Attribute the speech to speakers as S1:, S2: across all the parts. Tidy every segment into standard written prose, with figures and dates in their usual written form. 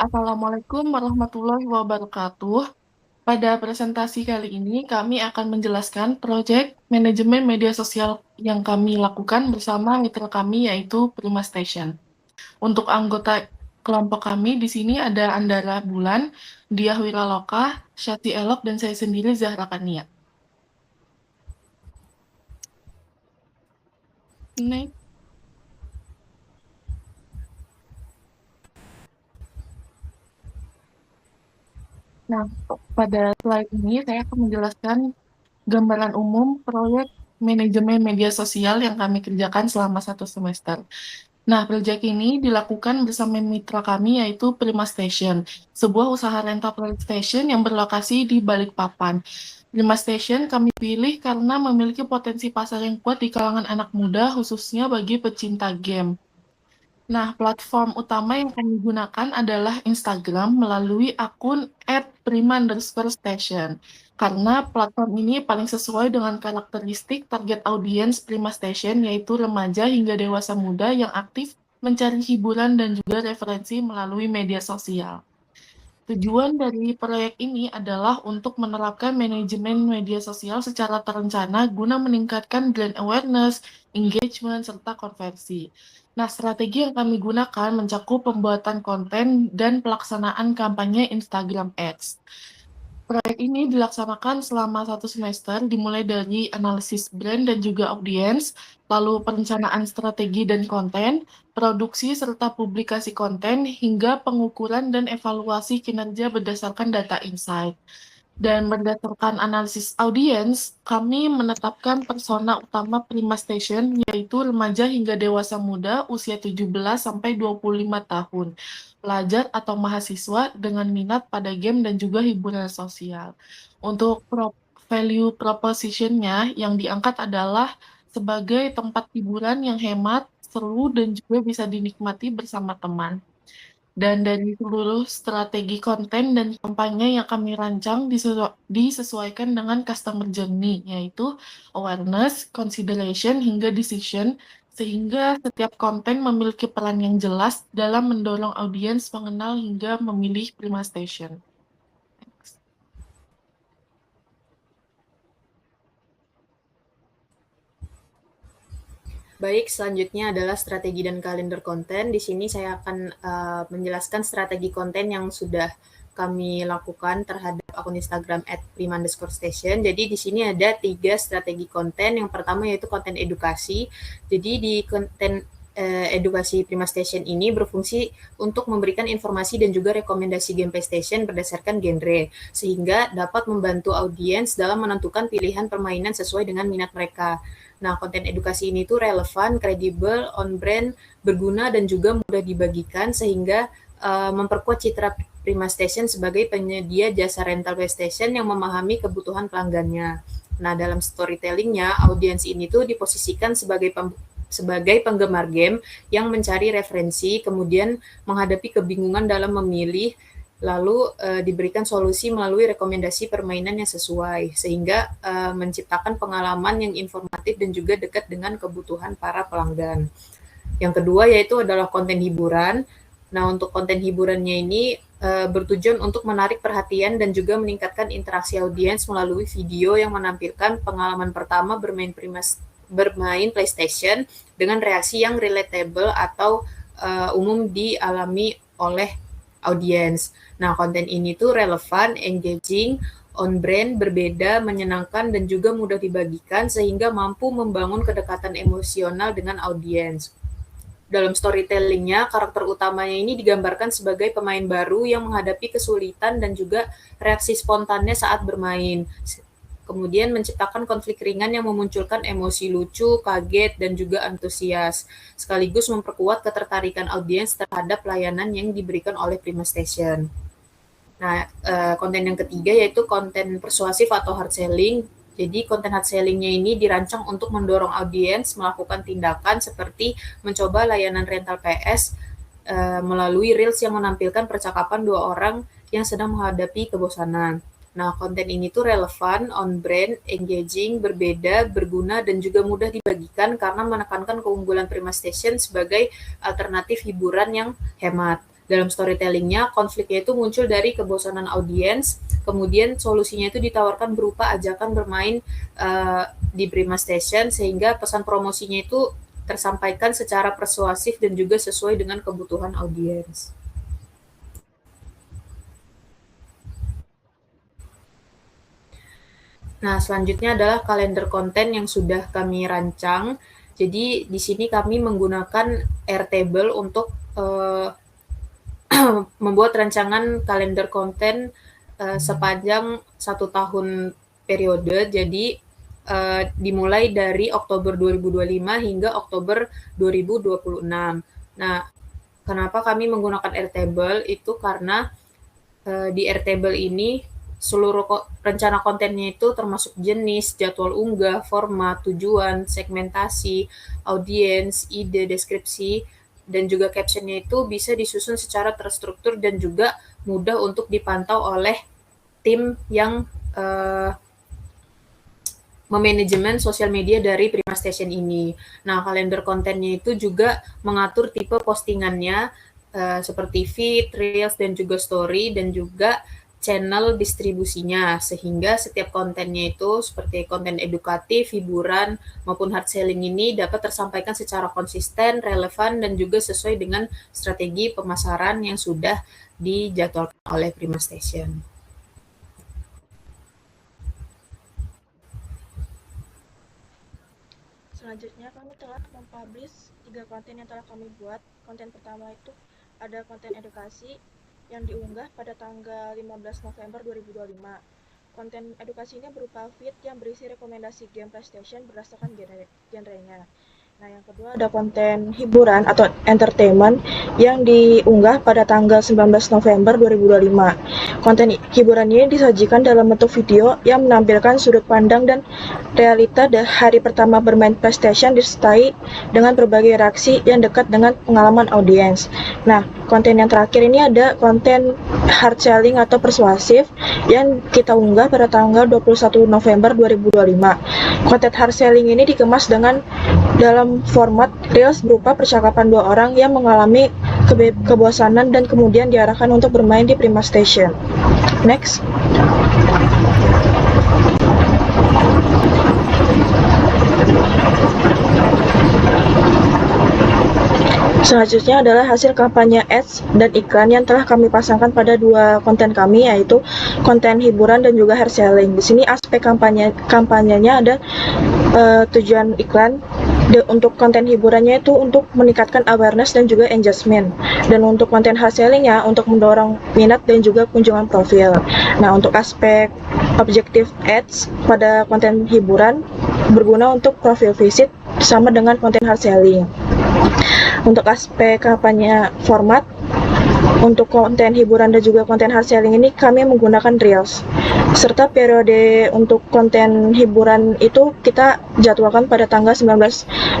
S1: Assalamualaikum warahmatullahi wabarakatuh. Pada presentasi kali ini, kami akan menjelaskan proyek manajemen media sosial yang kami lakukan bersama mitra kami, yaitu Prima Station. Untuk anggota kelompok kami di sini ada Andara Bulan, Diah Wiraloka, Syati Elok, dan saya sendiri Zahra Kania. Next. Nah, pada slide ini saya akan menjelaskan gambaran umum proyek manajemen media sosial yang kami kerjakan selama 1 semester. Nah, proyek ini dilakukan bersama mitra kami yaitu Prima Station, sebuah usaha rental PlayStation yang berlokasi di Balikpapan. Prima Station kami pilih karena memiliki potensi pasar yang kuat di kalangan anak muda, khususnya bagi pecinta game. Nah, platform utama yang kami gunakan adalah Instagram melalui akun @prima_station. Karena platform ini paling sesuai dengan karakteristik target audiens Prima Station, yaitu remaja hingga dewasa muda yang aktif mencari hiburan dan juga referensi melalui media sosial. Tujuan dari proyek ini adalah untuk menerapkan manajemen media sosial secara terencana guna meningkatkan brand awareness, engagement, serta konversi. Nah, strategi yang kami gunakan mencakup pembuatan konten dan pelaksanaan kampanye Instagram Ads. Proyek ini dilaksanakan selama 1 semester, dimulai dari analisis brand dan juga audiens, lalu perencanaan strategi dan konten, produksi serta publikasi konten, hingga pengukuran dan evaluasi kinerja berdasarkan data insight. Dan berdasarkan analisis audiens, kami menetapkan persona utama Prima Station, yaitu remaja hingga dewasa muda usia 17 sampai 25 tahun, pelajar atau mahasiswa dengan minat pada game dan juga hiburan sosial. Untuk value proposition-nya yang diangkat adalah sebagai tempat hiburan yang hemat, seru, dan juga bisa dinikmati bersama teman. Dan dari seluruh strategi konten dan kampanye yang kami rancang disesuaikan dengan customer journey, yaitu awareness, consideration, hingga decision, sehingga setiap konten memiliki peran yang jelas dalam mendorong audiens mengenal hingga memilih Prima Station.
S2: Baik, selanjutnya adalah strategi dan kalender konten. Di sini saya akan menjelaskan strategi konten yang sudah kami lakukan terhadap akun Instagram @prima_station. Jadi di sini ada 3 strategi konten. Yang pertama yaitu konten edukasi. Jadi di konten edukasi Prima Station ini berfungsi untuk memberikan informasi dan juga rekomendasi game PlayStation berdasarkan genre, sehingga dapat membantu audiens dalam menentukan pilihan permainan sesuai dengan minat mereka. Nah, konten edukasi ini tuh relevan, kredibel, on brand, berguna, dan juga mudah dibagikan sehingga memperkuat citra Prima Station sebagai penyedia jasa rental PlayStation yang memahami kebutuhan pelanggannya. Nah, dalam storytellingnya, audiens ini tuh diposisikan sebagai penggemar game yang mencari referensi, kemudian menghadapi kebingungan dalam memilih, lalu diberikan solusi melalui rekomendasi permainan yang sesuai, sehingga menciptakan pengalaman yang informatif dan juga dekat dengan kebutuhan para pelanggan. Yang kedua yaitu adalah konten hiburan. Nah, untuk konten hiburannya ini bertujuan untuk menarik perhatian dan juga meningkatkan interaksi audiens melalui video yang menampilkan pengalaman pertama bermain PlayStation dengan reaksi yang relatable atau umum dialami oleh audiens. Nah, konten ini tuh relevan, engaging, on brand, berbeda, menyenangkan, dan juga mudah dibagikan sehingga mampu membangun kedekatan emosional dengan audiens. Dalam storytellingnya, karakter utamanya ini digambarkan sebagai pemain baru yang menghadapi kesulitan dan juga reaksi spontannya saat bermain. Kemudian menciptakan konflik ringan yang memunculkan emosi lucu, kaget, dan juga antusias, sekaligus memperkuat ketertarikan audiens terhadap layanan yang diberikan oleh Prima Station. Nah, konten yang ketiga yaitu konten persuasif atau hard selling. Jadi konten hard selling-nya ini dirancang untuk mendorong audiens melakukan tindakan seperti mencoba layanan rental PS melalui reels yang menampilkan percakapan 2 orang yang sedang menghadapi kebosanan. Nah, konten ini tuh relevan, on brand, engaging, berbeda, berguna, dan juga mudah dibagikan karena menekankan keunggulan Prima Station sebagai alternatif hiburan yang hemat. dalam storytellingnya, konfliknya itu muncul dari kebosanan audiens, kemudian solusinya itu ditawarkan berupa ajakan bermain di Prima Station, sehingga pesan promosinya itu tersampaikan secara persuasif dan juga sesuai dengan kebutuhan audiens. Nah, selanjutnya adalah kalender konten yang sudah kami rancang. Jadi di sini kami menggunakan Airtable untuk membuat rancangan kalender konten sepanjang 1 tahun periode. Jadi dimulai dari Oktober 2025 hingga Oktober 2026. Nah, kenapa kami menggunakan Airtable? Itu karena di Airtable ini seluruh rencana kontennya itu termasuk jenis, jadwal unggah, format, tujuan, segmentasi, audiens, ide, deskripsi, dan juga captionnya itu bisa disusun secara terstruktur dan juga mudah untuk dipantau oleh tim yang memanajemen sosial media dari Prima Station ini. Nah, kalender kontennya itu juga mengatur tipe postingannya seperti feed, reels, dan juga story, dan juga channel distribusinya, sehingga setiap kontennya itu seperti konten edukatif, hiburan, maupun hard selling ini dapat tersampaikan secara konsisten, relevan, dan juga sesuai dengan strategi pemasaran yang sudah dijadwalkan oleh Prima Station.
S3: Selanjutnya kami telah mempublish 3 konten yang telah kami buat. Konten pertama itu ada konten edukasi yang diunggah pada tanggal 15 November 2025. Konten edukasi ini berupa feed yang berisi rekomendasi game PlayStation berdasarkan genrenya. Nah, yang kedua ada konten hiburan atau entertainment yang diunggah pada tanggal 19 November 2025. Konten hiburan ini disajikan dalam bentuk video yang menampilkan sudut pandang dan realita hari pertama bermain PlayStation disertai dengan berbagai reaksi yang dekat dengan pengalaman audiens. Nah, konten yang terakhir ini ada konten hard selling atau persuasif yang kita unggah pada tanggal 21 November 2025. Konten hard selling ini dikemas dalam format reels berupa percakapan 2 orang yang mengalami kebosanan dan kemudian diarahkan untuk bermain di Prima Station. Next. Selanjutnya adalah hasil kampanye ads dan iklan yang telah kami pasangkan pada 2 konten kami, yaitu konten hiburan dan juga hair selling. Di sini aspek kampanyenya ada tujuan iklan. Untuk konten hiburannya itu untuk meningkatkan awareness dan juga engagement, dan untuk konten hair sellingnya untuk mendorong minat dan juga kunjungan profil. Nah, untuk aspek objektif ads pada konten hiburan berguna untuk profil visit sama dengan konten hair selling. Untuk aspek kampanye format, untuk konten hiburan dan juga konten hard selling ini kami menggunakan reels. Serta periode untuk konten hiburan itu kita jadwalkan pada tanggal 19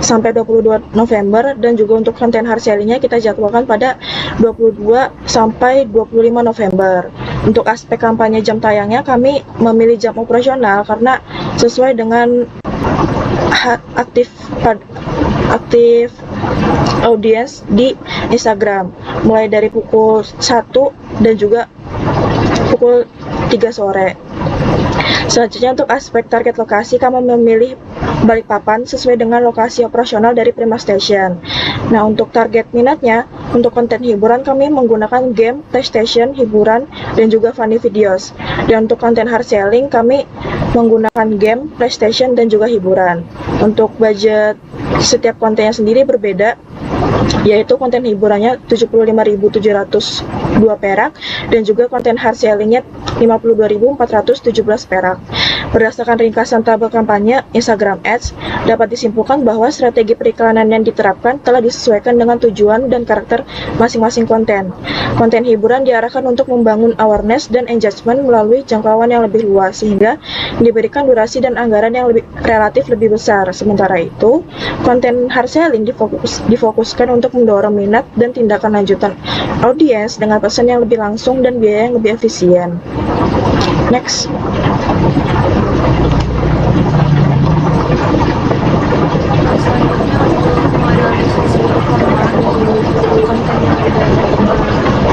S3: sampai 22 November, dan juga untuk konten hard sellingnya kita jadwalkan pada 22 sampai 25 November. Untuk aspek kampanye jam tayangnya kami memilih jam operasional karena sesuai dengan aktif audiens di Instagram, mulai dari pukul 1 dan juga pukul 3 sore. Selanjutnya untuk aspek target lokasi, kami memilih Balikpapan sesuai dengan lokasi operasional dari Prima Station. Nah, untuk target minatnya, untuk konten hiburan kami menggunakan game, PlayStation, hiburan, dan juga funny videos. Dan untuk konten hard selling kami menggunakan game, PlayStation, dan juga hiburan. Untuk budget setiap kontennya sendiri berbeda, yaitu konten hiburannya 75.702 perak dan juga konten hard sellingnya 52.417 perak. Berdasarkan ringkasan tabel kampanye Instagram Ads, dapat disimpulkan bahwa strategi periklanan yang diterapkan telah disesuaikan dengan tujuan dan karakter masing-masing konten. Konten hiburan diarahkan untuk membangun awareness dan engagement melalui jangkauan yang lebih luas, sehingga diberikan durasi dan anggaran yang relatif lebih besar. Sementara itu, konten hard selling difokuskan untuk mendorong minat dan tindakan lanjutan audiens dengan pesan yang lebih langsung dan biaya yang lebih efisien. Next.
S1: Selanjutnya untuk menganalisis perkembangan konten yang ada di